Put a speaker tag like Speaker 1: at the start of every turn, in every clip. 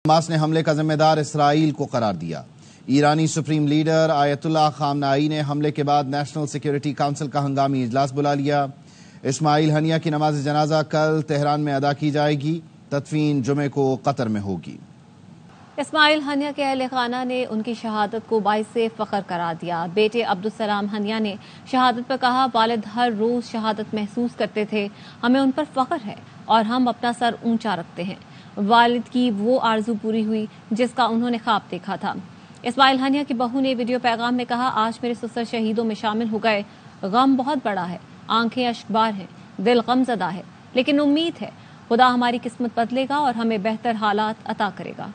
Speaker 1: Hamas نے حملے کا ذمہ دار اسرائیل کو قرار دیا۔ ایرانی سپریم لیڈر آیت اللہ خامنائی نے حملے کے بعد نیشنل سیکیورٹی کونسل کا ہنگامی اجلاس بلا لیا۔ اسماعیل ہنیہ کی نماز جنازہ کل تہران میں ادا کی جائے گی، تدفین جمعے کو قطر میں ہوگی۔
Speaker 2: اسماعیل ہنیہ کے اہل خانہ نے ان کی شہادت کو باعث فخر قرار دیا۔ بیٹے عبدالسلام ہنیہ نے شہادت پر کہا، والد ہر روز شہادت محسوس کرتے تھے، ہمیں ان پر فخر ہے اور ہم اپنا سر اونچا رکھتے ہیں۔ والد کی وہ آرزو پوری ہوئی جس کا انہوں نے خواب دیکھا تھا۔ اسماعیل ہنیہ کی بہو نے ویڈیو پیغام میں کہا، آج میرے سسر شہیدوں میں شامل ہو گئے، غم بہت بڑا ہے، آنکھیں اشکبار ہیں، دل غم زدہ ہے، لیکن امید ہے خدا ہماری قسمت بدلے گا اور ہمیں بہتر حالات عطا کرے گا۔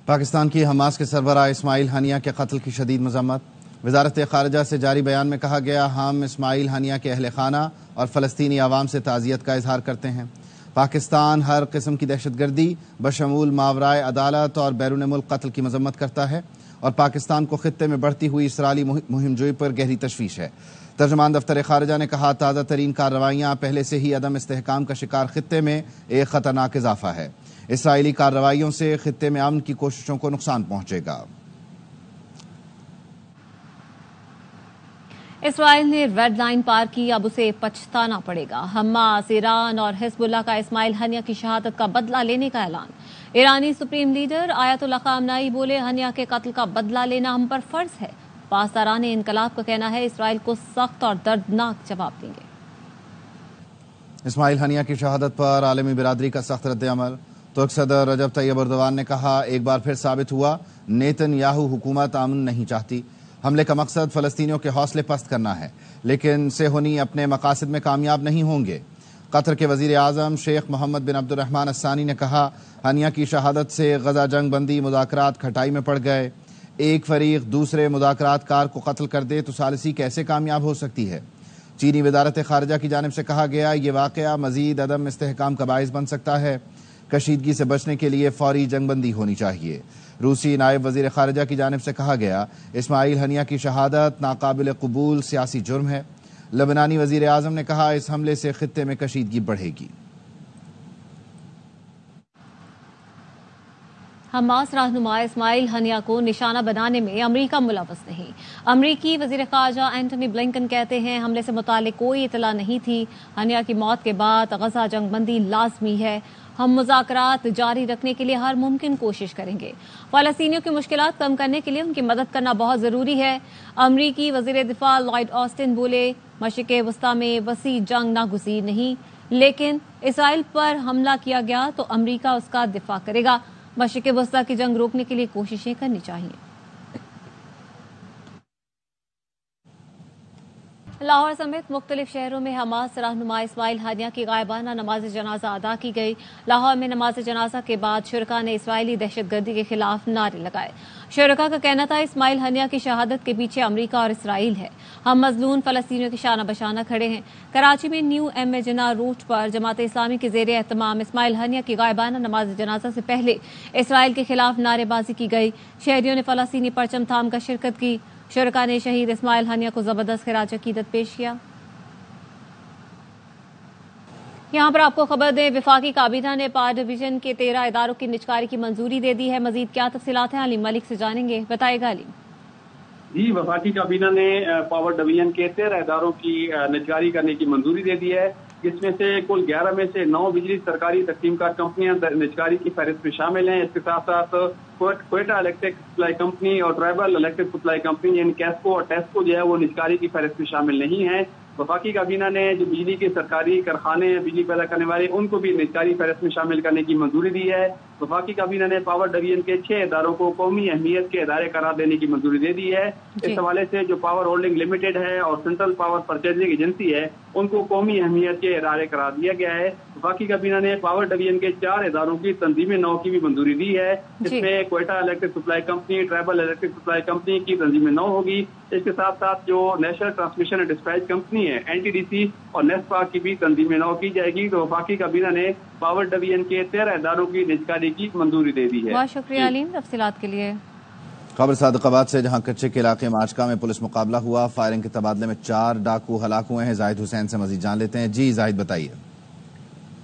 Speaker 1: پاکستان کی حماس کے سربراہ اسماعیل ہنیہ کے قتل کی شدید مذمت۔ وزارت خارجہ سے جاری بیان میں کہا گیا، ہم اسماعیل ہنیہ کے اہل خانہ اور فلسطینی عوام سے تعزیت کا اظہار کرتے ہیں۔ پاکستان ہر قسم کی دہشت گردی بشمول ماورائے عدالت اور بیرون ملک قتل کی مذمت کرتا ہے اور پاکستان کو خطے میں بڑھتی ہوئی اسرائیلی مہم جوئی پر گہری تشویش ہے۔ ترجمان دفتر خارجہ نے کہا، تازہ ترین کارروائیاں پہلے سے ہی عدم استحکام کا شکار خطے میں ایک خطرناک اضافہ ہے۔ اسرائیلی کارروائیوں سے خطے میں امن کی کوششوں کو نقصان پہنچے گا۔
Speaker 2: اسرائیل نے ریڈ لائن پار کی، اب اسے پچھتانا پڑے گا۔ حماس، ایران اور حزب اللہ کا اسماعیل ہنیہ کی شہادت کا بدلہ لینے کا اعلان۔ ایرانی سپریم لیڈر آیت اللہ خامنائی بولے، ہنیہ کے قتل کا بدلہ لینا ہم پر فرض ہے۔ پاسداران انقلاب کا کہنا ہے، اسرائیل کو سخت اور دردناک جواب دیں گے۔
Speaker 1: اسماعیل ہنیہ کی شہادت پر عالمی برادری کا سخت رد عمل۔ ترک صدر رجب طیب اردوان نے کہا، ایک بار پھر ثابت ہوا نیتن یاہو حکومت امن نہیں چاہتی۔ حملے کا مقصد فلسطینیوں کے حوصلے پست کرنا ہے، لیکن صہیونی اپنے مقاصد میں کامیاب نہیں ہوں گے۔ قطر کے وزیر اعظم شیخ محمد بن عبد الرحمن الثانی نے کہا، ہنیہ کی شہادت سے غزہ جنگ بندی مذاکرات کھٹائی میں پڑ گئے۔ ایک فریق دوسرے مذاکرات کار کو قتل کر دے تو ثالثی کیسے کامیاب ہو سکتی ہے؟ چینی وزارت خارجہ کی جانب سے کہا گیا، یہ واقعہ مزید عدم استحکام کا باعث بن سکتا ہے۔ کشیدگی سے بچنے کے لیے فوری جنگ بندی ہونی چاہیے۔ روسی نائب وزیر خارجہ کی جانب سے کہا گیا، اسماعیل ہنیہ کی شہادت ناقابل قبول سیاسی جرم ہے۔ لبنانی وزیر اعظم نے کہا، اس حملے سے خطے میں کشیدگی بڑھے گی۔
Speaker 2: حماس رہنما اسماعیل ہنیہ کو نشانہ بنانے میں امریکہ ملوث نہیں۔ امریکی وزیر خارجہ اینٹونی بلنکن کہتے ہیں، حملے سے متعلق کوئی اطلاع نہیں تھی۔ ہنیہ کی موت کے بعد غزہ جنگ بندی لازمی ہے۔ ہم مذاکرات جاری رکھنے کے لیے ہر ممکن کوشش کریں گے۔ فلسطینیوں کی مشکلات کم کرنے کے لیے ان کی مدد کرنا بہت ضروری ہے۔ امریکی وزیر دفاع لائیڈ آسٹن بولے، مشرق وسطی میں وسیع جنگ ناگزیر نہیں، لیکن اسرائیل پر حملہ کیا گیا تو امریکہ اس کا دفاع کرے گا۔ مشرق وسطی کی جنگ روکنے کے لیے کوششیں کرنی چاہیے۔ لاہور سمیت مختلف شہروں میں حماس رہنما اسماعیل ہنیہ کی غائبانہ نماز جنازہ ادا کی گئی۔ لاہور میں نماز جنازہ کے بعد شرکاء نے اسرائیلی دہشت گردی کے خلاف نعرے لگائے۔ شرکاء کا کہنا تھا، اسماعیل ہنیہ کی شہادت کے پیچھے امریکہ اور اسرائیل ہے۔ ہم مظلوم فلسطینیوں کے شانہ بشانہ کھڑے ہیں۔ کراچی میں نیو ایم جناح روٹ پر جماعت اسلامی کے زیر اہتمام اسماعیل ہنیہ کی غائبانہ نماز جنازہ سے پہلے اسرائیل کے خلاف نعرے بازی کی گئی۔ شہریوں نے فلسطینی پرچم تھام کر شرکت کی۔ شرکاء نے شہید اسماعیل ہنیہ کو زبردست خراج عقیدت پیش کیا۔ یہاں پر آپ کو خبر دیں، وفاقی کابینہ نے پاور ڈویژن کے 13 اداروں کی نجکاری کی منظوری دے دی ہے۔ مزید کیا تفصیلات ہیں، علیم ملک سے جانیں گے، بتائے گا علیم۔
Speaker 3: جی، وفاقی کابینہ نے پاور ڈویژن کے 13 اداروں کی نجکاری کرنے کی منظوری دے دی ہے، جس میں سے کل 11 میں سے 9 بجلی سرکاری تقسیم کار کمپنیاں نجکاری کی فہرست میں شامل ہیں۔ اس کے ساتھ ساتھ کوئٹہ الیکٹرک سپلائی کمپنی اور ٹرائبل الیکٹرک سپلائی کمپنی یعنی کیسکو اور ٹیسکو جو ہے وہ نجکاری کی فہرست میں شامل نہیں ہیں۔ وفاقی کابینہ نے جو بجلی کے سرکاری کارخانے ہیں بجلی پیدا کرنے والے، ان کو بھی نجکاری فہرست میں شامل کرنے کی منظوری دی ہے۔ وفاقی کابینہ نے پاور ڈویژن کے 6 اداروں کو قومی اہمیت کے ادارے قرار دینے کی منظوری دے دی ہے۔ اس حوالے سے جو پاور ہولڈنگ لمیٹڈ ہے اور سینٹرل پاور پرچیزنگ ایجنسی ہے، ان کو قومی اہمیت کے ادارے قرار دیا گیا ہے۔ وفاقی کابینہ نے پاور ڈویژن کے 4 اداروں کی تنظیم نو کی بھی منظوری دی ہے، جس میں Quetta electric supply company, tribal electric supply company کی تنظیم نو ہوگی۔ اس کے ساتھ ساتھ جو national transmission and dispatch company ہے NTDC اور نیسپا کی بھی تنظیم نو کی جائے گی۔ تو وفاقی کابینہ نے پاور ڈویژن کے 13 اداروں کی نجکاری کی منظوری دے دی ہے۔
Speaker 2: بہت شکریہ علیم تفصیلات کے لیے۔
Speaker 1: خبر صادق آباد سے، جہاں کچے کے علاقے مارچکا میں پولیس مقابلہ ہوا، فائرنگ کے تبادلے میں 4 ڈاکو ہلاک ہوئے ہیں۔ زاہد حسین سے مزید جان لیتے ہیں۔ جی زاہد، بتائیے۔